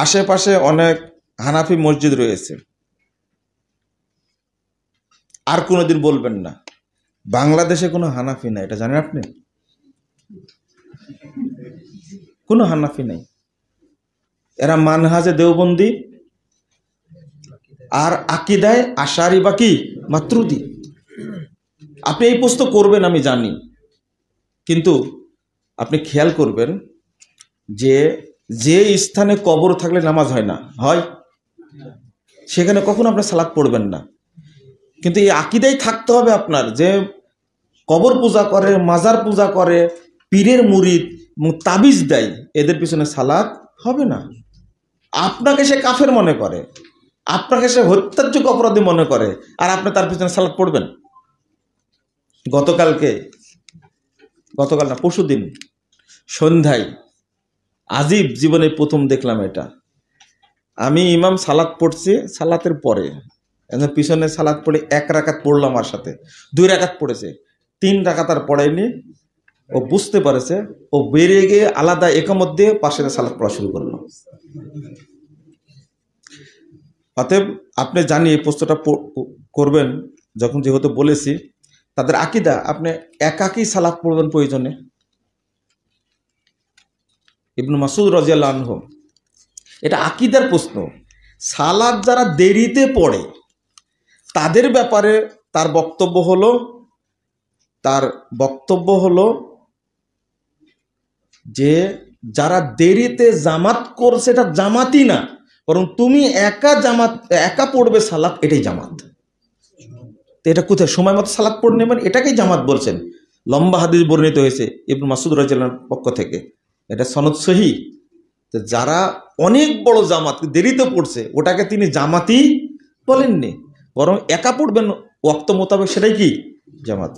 আশেপাশে অনেক হানাফি মসজিদ রয়েছে, আর কোনোদিন বলবেন না বাংলাদেশে কোনো হানাফি নাই। এটা জানেন আপনি? কোনো হানাফি নাই। এরা মানহাজে দেওবন্দি আর আকিদায় আশারি বাকি মাতরুদি। আপনি এই প্রশ্ন করবেন আমি জানি, কিন্তু আপনি খেয়াল করবেন যে যে স্থানে কবর থাকলে নামাজ হয় না, হয় সেখানে কখনো আপনি সালাত পড়বেন না। কিন্তু এই আকিদাই থাকতে হবে আপনার যে কবর পূজা করে, মাজার পূজা করে, পীরের মুরিদ তাবিজ দেয়, এদের পিছনে সালাত হবে না। আপনাকে সে কাফের মনে করে, আপনাকে সে হত্যাযোগ্য অপরাধী মনে করে, আর আপনি তার পিছনে সালাত পড়বেন? গতকাল না পরশুদিন সন্ধ্যায় আজিব জীবনে প্রথম দেখলাম এটা। আমি ইমাম সালাত পড়ছি, সালাতের পরে পিছনে সালাত পড়ে 1 রাকাত পড়লাম, আর সাথে 2 রাকাত পড়েছে, 3 রাকাত আর পড়ায়নি। ও বুঝতে পারেছে, ও বেরিয়ে গিয়ে আলাদা একামত দিয়ে পাশে সালাত পড়া শুরু করলো। অতএব আপনি জানি এই প্রশ্নটা করবেন যখন, যেহেতু বলেছি তাদের আকীদা, আপনি একাকী সালাত পড়বেন প্রয়োজনে। ইবনে মাসউদ রাদিয়াল্লাহু আনহু, এটা আকীদার প্রশ্ন। সালাত যারা দেরিতে পড়ে তাদের ব্যাপারে তার বক্তব্য হলো যে যারা দেরিতে জামাত করছে এটা জামাতই না, বরং তুমি একা পড়বে সালাত, এটাই জামাত। তো এটা কোথায় সময় মতো সালাত পড়ে নেবেন, এটাকেই জামাত বলছেন। লম্বা হাদিস বর্ণিত হয়েছে ইবনে মাসউদ রাদিয়াল্লাহু আনহুর পক্ষ থেকে, এটা সনদ সহিহ। তো যারা অনেক বড় জামাত দেরিতে পড়ছে ওটাকে তিনি জামাতই বলেননি, বরং একা পড়বেন ওয়াক্ত মোতাবেক, সেটাই কি জামাত।